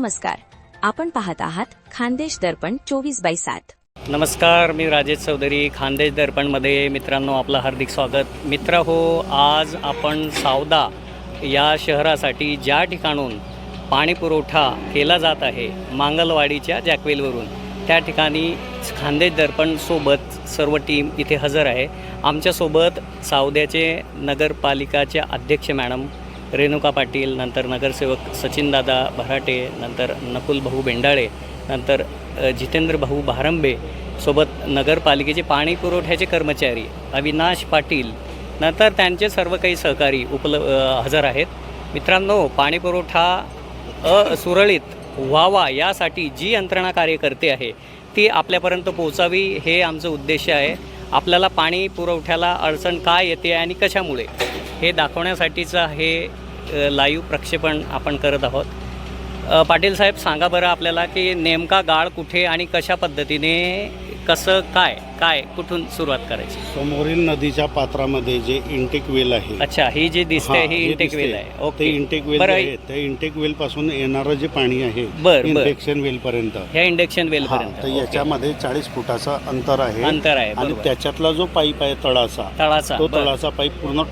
नमस्कार, आपण पाहत आहात खानदेश दर्पण 24/7। नमस्कार, मी राजेश चौधरी। खानदेश दर्पणमध्ये मित्रांनो आपलं हार्दिक स्वागत। मित्र हो, आज आपण सावदा या शहरासाठी ज्या ठिकाणून पाणी पुरवठा केला जात आहे मांगलवाडीच्या जॅकवेलवरून, त्या ठिकाणी खानदेश दर्पणसोबत सर्व टीम इथे हजर आहे। आमच्यासोबत सावद्याचे नगरपालिकाचे अध्यक्ष मॅडम रेणुका पाटील, नंतर नगरसेवक सचिनदादा भराटे, नंतर नकुल भाऊ बेंडाळे, नंतर जितेंद्र भाऊ भारंबे, सोबत नगरपालिकेचे पाणी पुरवठ्याचे कर्मचारी अविनाश पाटील, नंतर त्यांचे सर्व काही सहकारी हजर आहेत। मित्रांनो, पाणी पुरवठा सुरळीत व्हावा यासाठी जी यंत्रणा कार्य करते आहे ती आपल्यापर्यंत पोहोचावी, हे आमचं उद्देश आहे। आपल्याला पाणी पुरवठ्याला अडचण काय येते आणि कशामुळे हे दाखवण्यासाठीचं हे लाईव्ह प्रक्षेपण आपण करत आहोत। पाटील साहेब, सांगा बरं आपल्याला की नेमका गाळ कुठे आणि कशा पद्धतीने, कसं काय कुठून सुरुवात करायची? समोरील नदीच्या पात्रामध्ये जे इंटेक वेल आहे। अच्छा, ही जी दिसते ही इंटेक वेल आहे। ओके, इंटेक वेल आहे। त्या इंटेक वेल पासून येणारं जे पाणी आहे इंडक्शन वेल पर्यंत, ह्या इंडक्शन वेल पर्यंत, तर याच्यामध्ये 40 फुटाचा अंतर आहे आणि त्याच्यातला जो पाईप आहे तळाचा, तो तळाचा पाईप पूर्ण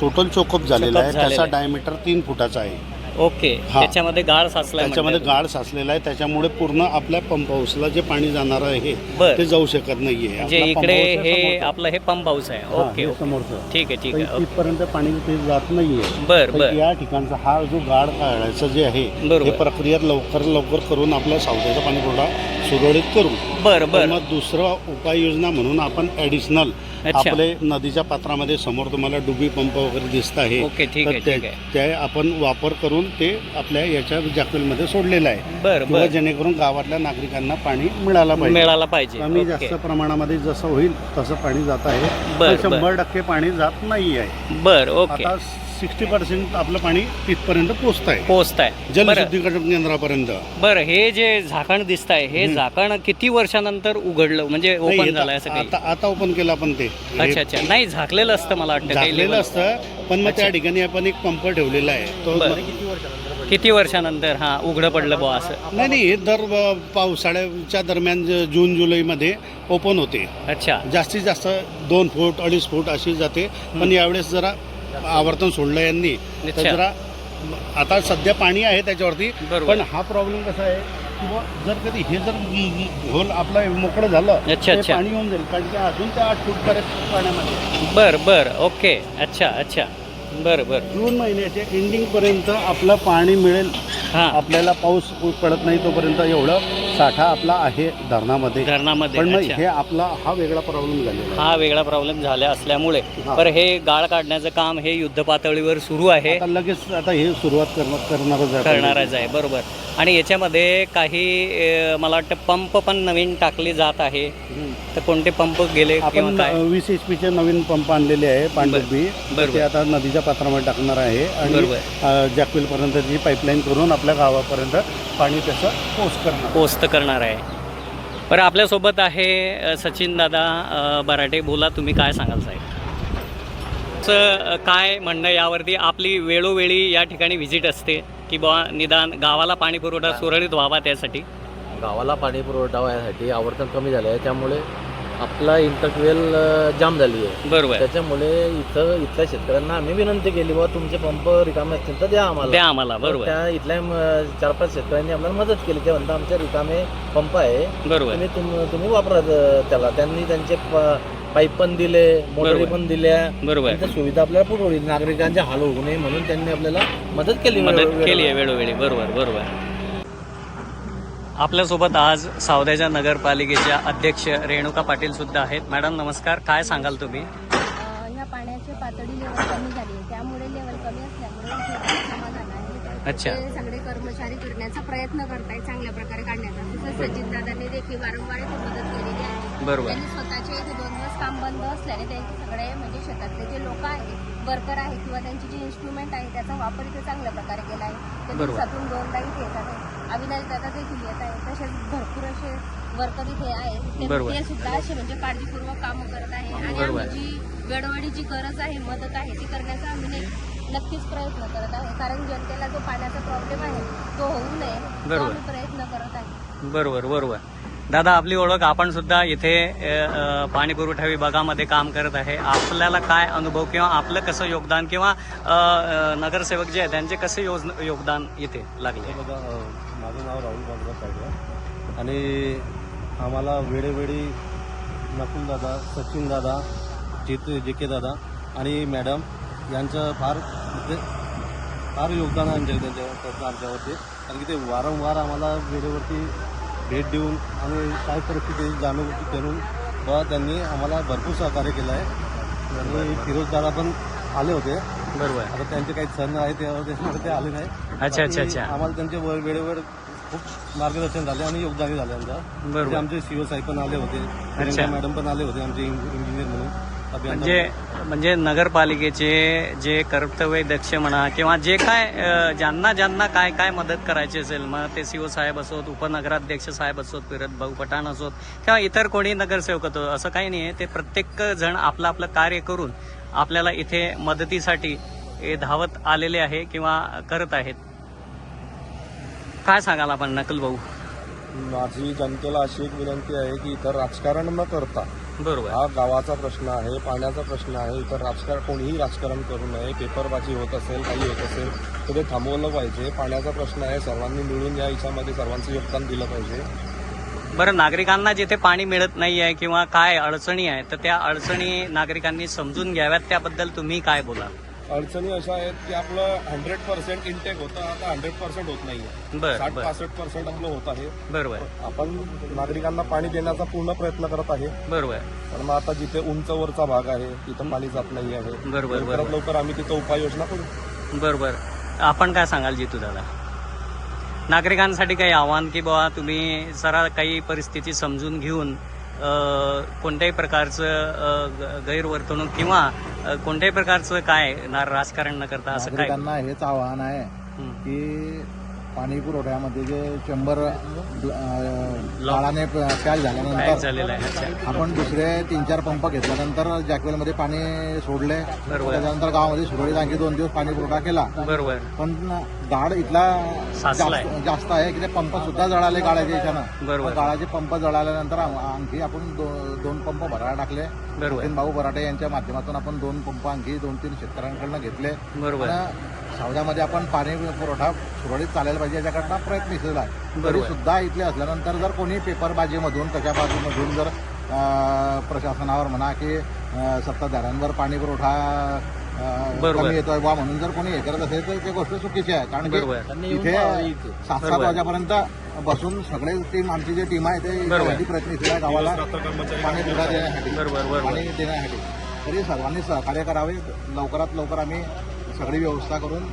टोटल चोकअप झालेला आहे। त्याचा डायमीटर 3 फुटाचा आहे। ओके, त्याच्यामध्ये गाळ साचला, त्याच्यामध्ये गाळ साचलेला आहे, त्याच्यामुळे पूर्ण आपल्या पंप हाऊसला जे पाणी जाणार आहे ते जाऊ शकत नाहीये। म्हणजे इकडे हे आपलं हे पंप हाऊस आहे। ओके, समोरचं ठीक आहे तिथपर्यंत पाणी ते जात नाहीये। बरं, या ठिकाणचा हा जो गाळ काढायचा जे आहे हे प्रक्रिया लवकर करून आपला सावद्याचा पाणी पुरवठा सुरळीत करू। बरं, मग दुसरं उपाययोजना म्हणून आपण ॲडिशनल आपले नदीच्या पात्रामध्ये समोर तुम्हाला डुबी पंप वगैरे दिसत आहे। ओके, ठीक आहे। त्या आपण वापर करून ते आपल्या याच्या जॅकवेलमध्ये सोडलेलं आहे। बरं, जेणेकरून गावातल्या नागरिकांना पाणी मिळाला पाहिजे। कमी जास्त प्रमाणामध्ये जसं होईल तसं पाणी जात आहे। 100% पाणी जात नाही आहे। बरं, ओके। आता 60% आपलं पाणी तिथपर्यंत पोहोचत आहे जलशुद्धीकरण केंद्रापर्यंत। बरं, हे जे झाकण दिसत आहे हे झाकण किती वर्षानंतर उघडलं, म्हणजे ओपन झालं असं काही? आता ओपन केलं आपण ते। अच्छा, नाही झाकलेलं असतं, मला वाटतं झाकलेलं असतं, पण मग त्या ठिकाणी आपण एक पंप ठेवलेला आहे। तो किती वर्षानंतर उघडं पडलं बुवा असं? नाही, हे दर पावसाळ्याच्या दरम्यान जून जुलैमध्ये ओपन होते। अच्छा, जास्तीत जास्त 2 फूट 2.5 फूट अशी जाते, पण यावेळेस जरा आवर्तन सोडलं यांनी, तर जरा आता सध्या पाणी आहे त्याच्यावरती। पण हा प्रॉब्लेम कसा आहे की जर कधी हे जर होल आपला मोकळं झालं तर पाणी येऊन जाईल, कारण की अजून त्या 8 फूट पर्यंत पाण्यामध्ये। बरं, ओके, अच्छा, बरं। जून महिन्याच्या एंडिंग पर्यंत आपलं पाणी मिळेल। आपल्याला पाऊस पडत नाही तोपर्यंत एवढं साठा आपला आहे धरणामध्ये। पण मग हे आपला हा वेगळा प्रॉब्लेम झाला असल्यामुळे तर हे गाळ काढण्याचं काम हे युद्ध पातळीवर सुरू आहे। लगेच आता हे सुरुवात करणारच आहे। बरोबर, आणि याच्यामध्ये काही मला वाटतं पंप पण नवीन टाकले जात आहे, तर कोणते पंप गेले? आपण 20 HP चे नवीन पंप आणलेले आहे पांडुबी, ते आता नदीच्या पात्रामध्ये टाकणार आहे आणि जॅकवेल पर्यंत जी पाईपलाईन करून आपल्या गावापर्यंत पाणी त्याचं पोस्ट करणार आहे। बरं, आपल्यासोबत आहे सचिन दादा भराटे। बोला, तुम्ही काय सांगाल साहेब? काय म्हणणं यावरती? आपली वेळोवेळी या ठिकाणी व्हिजिट असते की बुवा निदान गावाला पाणी पुरवठा सुरळीत व्हावा, त्यासाठी गावाला पाणी पुरवठा व्हायसाठी आवर्तन कमी झालं आहे, त्यामुळे आपला इंटरवेल जाम झाली आहे। बरोबर, त्याच्यामुळे इथल्या शेतकऱ्यांना आम्ही विनंती केली, बाबा तुमचे पंप रिकामे असतील तर द्या आम्हाला। बरोबर, त्या इथल्या 4-5 शेतकऱ्यांनी आपल्याला मदत केली। ते म्हणता आमच्या रिकामे पंप आहे, बरोबर, तुम्ही वापरा त्याला। त्यांनी त्यांचे पाईप पण दिले, मोटरी पण दिल्या, बरोबर, सुविधा आपल्याला पुरवली। नागरिकांचे हाल होऊ नये म्हणून त्यांनी आपल्याला मदत केली आहे वेळोवेळी। बरोबर। आपल्यासोबत आज सावद्याच्या नगरपालिकेच्या अध्यक्ष रेणुका पाटील सुद्धा आहेत। मॅडम नमस्कार, काय सांगाल तुम्ही? या पाण्याची पातळी लेवल कमी झाली आहे, त्यामुळे लेवल कमी असल्यामुळे समाधान आहे। अच्छा, सगळे कर्मचारी करण्याचा प्रयत्न करतायत चांगल्या प्रकारे काढण्याचा। तसंच सचिनदादांनी देखील वारंवार मदत केलेली आहे। बरोबर, त्यांनी स्वतःचे 2 दिवस काम बंद असल्याने त्यांचे सगळे म्हणजे शेतातले जे लोक आहेत, वर्कर आहे किंवा त्यांची जी इन्स्ट्रुमेंट आहे त्याचा वापर इथे चांगल्या प्रकारे केला आहे। ते दिवसातून 2दा इथे येतात आहे। अविनाश दादा देखील येत आहे, तसेच भरपूर असे वर्कर इथे आहेत, ते सुद्धा असे म्हणजे काळजीपूर्वक काम करत आहे। आणि जी वेळोवेळी जी गरज आहे, मदत आहे, ती करण्याचा आम्ही नक्कीच प्रयत्न करत आहे, कारण जनतेला जो पाण्याचा प्रॉब्लेम आहे तो होऊ नये तो आम्ही प्रयत्न करत आहे. बरोबर बरोबर. दादा, आपली ओळख, आपण सुद्धा इथे पाणी पुरवठा विभागामध्ये काम करत आहे. आपल्याला काय अनुभव किंवा आपलं कसं योगदान किंवा नगरसेवक जे आहे त्यांचे कसे योगदान इथे लागले? बघा, माझं नाव राहुल बाबुराव साळवे आणि आम्हाला वेळोवेळी नकुल दादा, सचिन दादा, जे के दादा आणि मॅडम यांचं फार योगदान आहे आमच्यावरती, कारण की ते वारंवार आम्हाला वेळेवरती भेट देऊन आणि काय परिस्थिती जाणून करून त्यांनी आम्हाला भरपूर सहकार्य केलं आहे. आणि फिरोज दादा पण आले होते. बरोबर. आता त्यांचे काही सण आहे त्यामुळे ते आले नाही. अच्छा अच्छा अच्छा. आम्हाला त्यांचे वेळेवर खूप मार्गदर्शन झाले आणि योगदान झाले आमचं. बरोबर. आमचे सीओ साहेब पण आले होते, प्रियंका मॅडम पण आले होते, आमचे इंजिनियर म्हणून. म्हणजे नगरपालिकेचे जे कर्तव्य दक्ष म्हणा किंवा जे काय ज्यांना काय काय मदत करायची असेल, मग ते सीओ साहेब असोत, उपनगराध्यक्ष साहेब असोत, फिरत भाऊ पठाण असोत किंवा इतर कोणी नगरसेवक होतो, असं काही नाही आहे. ते प्रत्येक जण आपलं आपलं कार्य करून आपल्याला इथे मदतीसाठी धावत आलेले आहे किंवा करत आहेत. काय सांगाल आपण नकुल भाऊ? माझी जनतेला अशी एक विनंती आहे की इथं राजकारण न करता, बरोबर, हा गावाचा प्रश्न आहे, पाण्याचा प्रश्न आहे, इतर कोणीही राजकारण करू नये. पेपरबाजी होत असेल, काही होत असेल तर ते थांबवलं पाहिजे. पाण्याचा प्रश्न आहे, सर्वांनी मिळून या याच्यामध्ये सर्वांचं योगदान दिलं पाहिजे. बरं, नागरिकांना जिथे पाणी मिळत नाही आहे किंवा काय अडचणी आहेत तर त्या अडचणी नागरिकांनी समजून घ्याव्यात, त्याबद्दल तुम्ही काय बोला? अडचणी अशा आहेत की आपलं 100% इंटेक होतं, आता 100% होत नाहीये. 60-65% आपलं होत आहे. बरोबर. आपण नागरिकांना पाणी देण्याचा पूर्ण प्रयत्न करत आहे. बरोबर. पण मग आता जिथे उंचवरचा भाग आहे तिथं पाणी जात नाही आहे. बरोबर. लवकर आम्ही तिथं उपाययोजना करू. बरोबर. आपण काय सांगाल जितू दादा? नागरिकांसाठी काही आव्हान की बाबा तुम्ही जरा काही परिस्थिती समजून घेऊन कोणत्याही प्रकारचं गैरवर्तणूक किंवा कोणत्याही प्रकारचं काय राजकारण न करता असं काय? नागरिकांना हेच आव्हान आहे की पाणी पुरवठ्यामध्ये जे चेंबर गाळाने पॅक झाल्यानंतर आपण दुसरे 3-4 पंप घेतल्यानंतर जॅकवेलमध्ये पाणी सोडले. त्याच्यानंतर गावामध्ये सुरळीत आणखी 2 दिवस पाणी पुरवठा केला. बरोबर. पण गाळ इथला जास्त आहे की ते पंप सुद्धा जळाले गाळाच्या याच्यानं. गाळाचे पंप जळाल्यानंतर आणखी आपण 2 पंप भरायला टाकले. नितीन भाऊ बराटे यांच्या माध्यमातून आपण 2 पंप आणखी 2-3 शेतकऱ्यांकडनं घेतले. बरोबर. सावधामध्ये आपण पाणी पुरवठा सुरळीत चालायला पाहिजे याच्याकरता प्रयत्नशील आहे. तरी सुद्धा इथले असल्यानंतर जर कोणी पेपरबाजीमधून कशा बाजूमधून जर प्रशासनावर म्हणा की सत्ताधाऱ्यांवर पाणी पुरवठा कमी येतोय बा म्हणून जर कोणी हे करत असेल तर ती गोष्ट चुकीची आहे. कारण की इथे 7-7 वाजेपर्यंत बसून सगळे टीम, आमची जी टीम आहे ते प्रयत्नशील आहे गावाला पाणी पुरवठा देण्यासाठी. तरी सर्वांनी सहकार्य करावे. लवकरात लवकर आम्ही सगळी व्यवस्था करून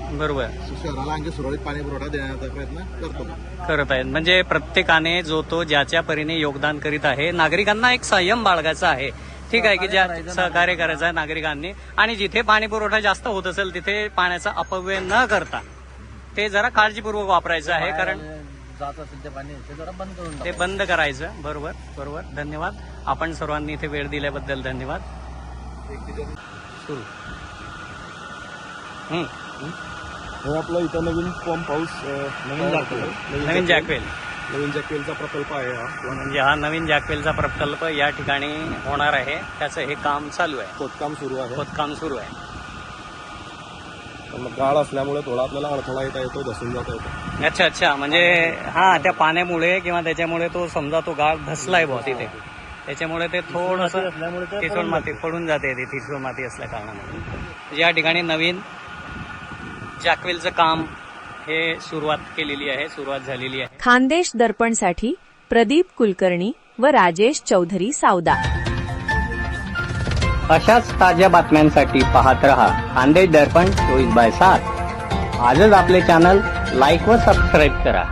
शहराला आणखी सुरळीत पाणी पुरवठा देण्याचा प्रयत्न करत आहेत. म्हणजे प्रत्येकाने जो तो ज्याच्या परीने योगदान करीत आहे. नागरिकांना एक संयम बाळगायचा आहे. ठीक आहे की ज्या सहकार्य करायचं आहे नागरिकांनी, आणि जिथे पाणी पुरवठा जास्त होत असेल तिथे पाण्याचा अपव्यय न करता ते जरा काळजीपूर्वक वापरायचं आहे. कारण जात असेल ते पाणी ते जरा बंद करून ते बंद करायचं. बरोबर बरोबर. धन्यवाद. आपण सर्वांनी इथे वेळ दिल्याबद्दल धन्यवाद. सुरू हे आपलं इथं नवीन पंप हाऊस, नवीन जॅकवेलचा प्रकल्प आहे हा. म्हणजे हा नवीन जॅकवेलचा प्रकल्प या ठिकाणी होणार आहे. त्याचं हे काम चालू आहे, खोदकाम सुरू आहे. गाळ असल्यामुळे थोडा आपल्याला अडथळा येतो, धसून जाता येतो. अच्छा अच्छा. म्हणजे हा त्या पाण्यामुळे किंवा त्याच्यामुळे तो समजा तो गाळ धसलाय बुवा तिथे, त्याच्यामुळे ते थोडंसं ठिसूळ माती पडून जाते. ती ठिसूळ माती असल्या कारणामुळे या ठिकाणी नवीन जॅकवेलचं काम हे सुरुवात झालेली आहे. खानदेश दर्पणसाठी प्रदीप कुलकर्णी व राजेश चौधरी सावदा. अशाच ताज्या बातम्यांसाठी पाहत रहा खानदेश दर्पण 24/7. आजच आपले चॅनल लाईक व सबस्क्राईब करा.